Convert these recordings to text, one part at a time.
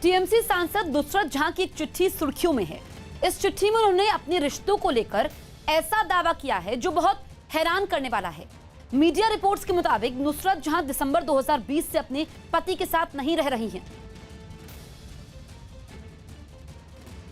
TMC सांसद नुसरत जहां की एक चिट्ठी सुर्खियों में है। इस चिट्ठी में उन्होंने अपने रिश्तों को लेकर ऐसा दावा किया है जो बहुत हैरान करने वाला है। मीडिया रिपोर्ट्स के मुताबिक नुसरत जहां दिसंबर 2020 से अपने पति के साथ नहीं रह रही हैं।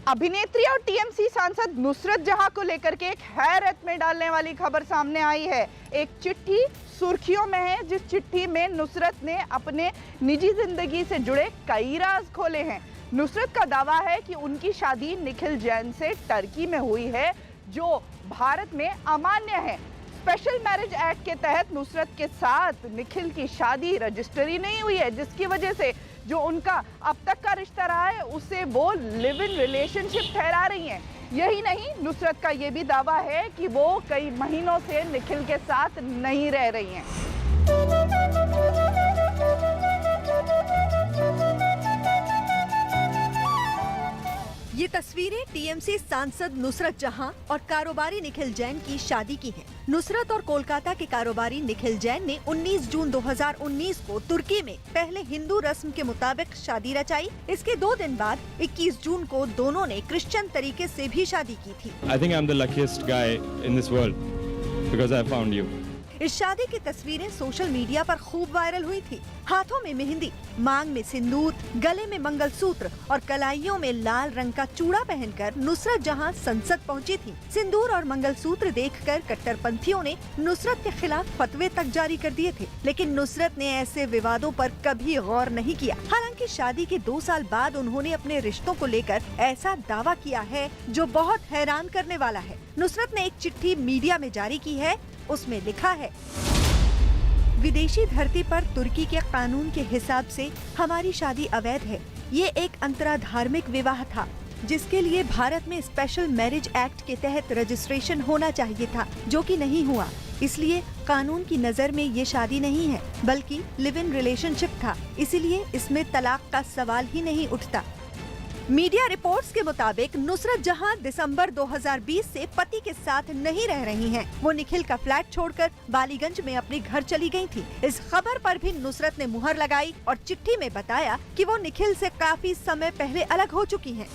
अभिनेत्री और टीएमसी सांसद नुसरत जहां को लेकर के एक हैरत में डालने वाली खबर सामने आई है। एक चिट्ठी सुर्खियों में है, जिस चिट्ठी में नुसरत ने अपने निजी जिंदगी से जुड़े कई राज खोले हैं। नुसरत का दावा है कि उनकी शादी निखिल जैन से टर्की में हुई है, जो भारत में अमान्य है। स्पेशल मैरिज एक्ट के तहत नुसरत के साथ निखिल की शादी रजिस्ट्री नहीं हुई है, जिसकी वजह से जो उनका अब तक का रिश्ता रहा है उसे वो लिव इन रिलेशनशिप ठहरा रही हैं। यही नहीं, नुसरत का ये भी दावा है कि वो कई महीनों से निखिल के साथ नहीं रह रही हैं। ये तस्वीरें टीएमसी सांसद नुसरत जहां और कारोबारी निखिल जैन की शादी की हैं। नुसरत और कोलकाता के कारोबारी निखिल जैन ने 19 जून 2019 को तुर्की में पहले हिंदू रस्म के मुताबिक शादी रचाई। इसके 2 दिन बाद 21 जून को दोनों ने क्रिश्चियन तरीके से भी शादी की थी। I think I'm the luckiest guy in this world because I found you. इस शादी की तस्वीरें सोशल मीडिया पर खूब वायरल हुई थी। हाथों में मेहंदी, मांग में सिंदूर, गले में मंगलसूत्र और कलाइयों में लाल रंग का चूड़ा पहनकर नुसरत जहां संसद पहुंची थी। सिंदूर और मंगलसूत्र देखकर कट्टरपंथियों ने नुसरत के खिलाफ फतवे तक जारी कर दिए थे, लेकिन नुसरत ने ऐसे विवादों पर कभी गौर नहीं किया। हालांकि शादी के 2 साल बाद उन्होंने अपने रिश्तों को लेकर ऐसा दावा किया है जो बहुत हैरान करने वाला है। नुसरत ने एक चिट्ठी मीडिया में जारी की है। उसमें लिखा है, विदेशी धरती पर तुर्की के कानून के हिसाब से हमारी शादी अवैध है। ये एक अंतराधार्मिक विवाह था, जिसके लिए भारत में स्पेशल मैरिज एक्ट के तहत रजिस्ट्रेशन होना चाहिए था, जो कि नहीं हुआ। इसलिए कानून की नजर में ये शादी नहीं है, बल्कि लिव इन रिलेशनशिप था। इसलिए इसमें तलाक का सवाल ही नहीं उठता। मीडिया रिपोर्ट्स के मुताबिक नुसरत जहां दिसंबर 2020 से पति के साथ नहीं रह रही हैं। वो निखिल का फ्लैट छोड़कर बालीगंज में अपने घर चली गई थी। इस खबर पर भी नुसरत ने मुहर लगाई और चिट्ठी में बताया कि वो निखिल से काफी समय पहले अलग हो चुकी हैं।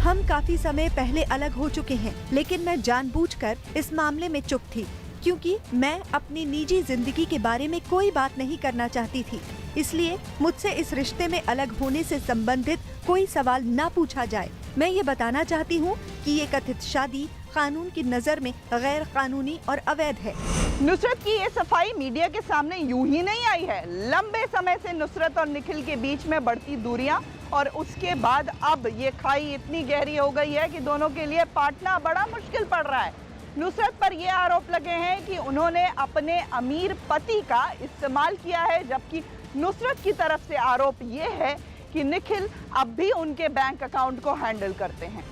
हम काफी समय पहले अलग हो चुके हैं, लेकिन मैं जानबूझकर इस मामले में चुप थी, क्योंकि मैं अपनी निजी जिंदगी के बारे में कोई बात नहीं करना चाहती थी। इसलिए मुझसे इस रिश्ते में अलग होने से संबंधित कोई सवाल ना पूछा जाए। मैं ये बताना चाहती हूँ कि ये कथित शादी कानून की नज़र में गैर कानूनी और अवैध है। नुसरत की ये सफाई मीडिया के सामने यूं ही नहीं आई है। लंबे समय से नुसरत और निखिल के बीच में बढ़ती दूरियां और उसके बाद अब ये खाई इतनी गहरी हो गई है कि दोनों के लिए पाटना बड़ा मुश्किल पड़ रहा है। नुसरत पर ये आरोप लगे हैं कि उन्होंने अपने अमीर पति का इस्तेमाल किया है, जबकि नुसरत की तरफ से आरोप ये है कि निखिल अब भी उनके बैंक अकाउंट को हैंडल करते हैं।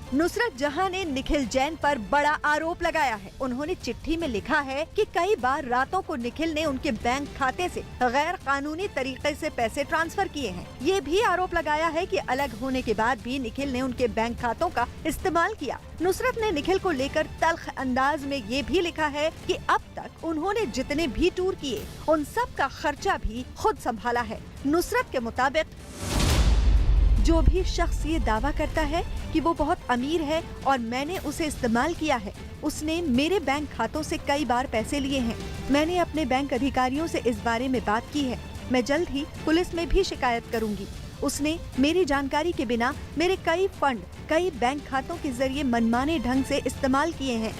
नुसरत जहां ने निखिल जैन पर बड़ा आरोप लगाया है। उन्होंने चिट्ठी में लिखा है कि कई बार रातों को निखिल ने उनके बैंक खाते से गैर कानूनी तरीके से पैसे ट्रांसफर किए हैं। ये भी आरोप लगाया है कि अलग होने के बाद भी निखिल ने उनके बैंक खातों का इस्तेमाल किया। नुसरत ने निखिल को लेकर तल्ख अंदाज में ये भी लिखा है कि अब तक उन्होंने जितने भी टूर किए उन सब का खर्चा भी खुद संभाला है। नुसरत के मुताबिक जो भी शख्स ये दावा करता है कि वो बहुत अमीर है और मैंने उसे इस्तेमाल किया है, उसने मेरे बैंक खातों से कई बार पैसे लिए हैं। मैंने अपने बैंक अधिकारियों से इस बारे में बात की है। मैं जल्द ही पुलिस में भी शिकायत करूंगी। उसने मेरी जानकारी के बिना मेरे कई फंड कई बैंक खातों के जरिए मनमाने ढंग से इस्तेमाल किए हैं।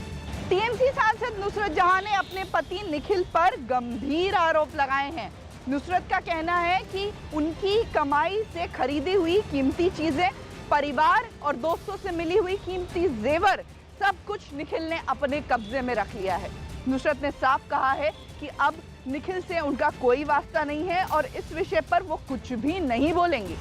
टीएमसी सांसद नुसरत जहां ने अपने पति निखिल पर गंभीर आरोप लगाए हैं। नुसरत का कहना है कि उनकी कमाई से खरीदी हुई कीमती चीजें, परिवार और दोस्तों से मिली हुई कीमती जेवर, सब कुछ निखिल ने अपने कब्जे में रख लिया है। नुसरत ने साफ कहा है कि अब निखिल से उनका कोई वास्ता नहीं है और इस विषय पर वो कुछ भी नहीं बोलेंगी।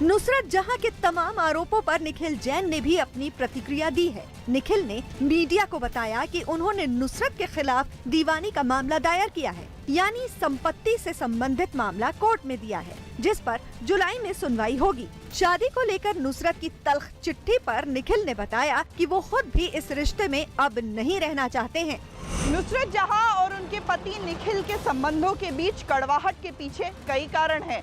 नुसरत जहां के तमाम आरोपों पर निखिल जैन ने भी अपनी प्रतिक्रिया दी है। निखिल ने मीडिया को बताया कि उन्होंने नुसरत के खिलाफ दीवानी का मामला दायर किया है, यानी संपत्ति से संबंधित मामला कोर्ट में दिया है, जिस पर जुलाई में सुनवाई होगी। शादी को लेकर नुसरत की तल्ख चिट्ठी पर निखिल ने बताया कि वो खुद भी इस रिश्ते में अब नहीं रहना चाहते हैं। नुसरत जहां और उनके पति निखिल के संबंधों के बीच कड़वाहट के पीछे कई कारण हैं।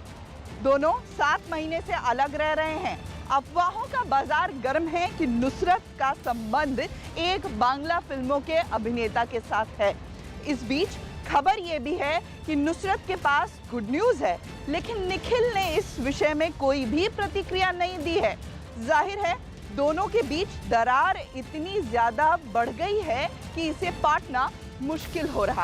दोनों 7 महीने से अलग रह रहे हैं। अफवाहों का बाजार गर्म है कि नुसरत का संबंध एक बांग्ला फिल्मों के अभिनेता के साथ है। इस बीच खबर ये भी है कि नुसरत के पास गुड न्यूज है, लेकिन निखिल ने इस विषय में कोई भी प्रतिक्रिया नहीं दी है। जाहिर है दोनों के बीच दरार इतनी ज्यादा बढ़ गई है कि इसे पाटना मुश्किल हो रहा है।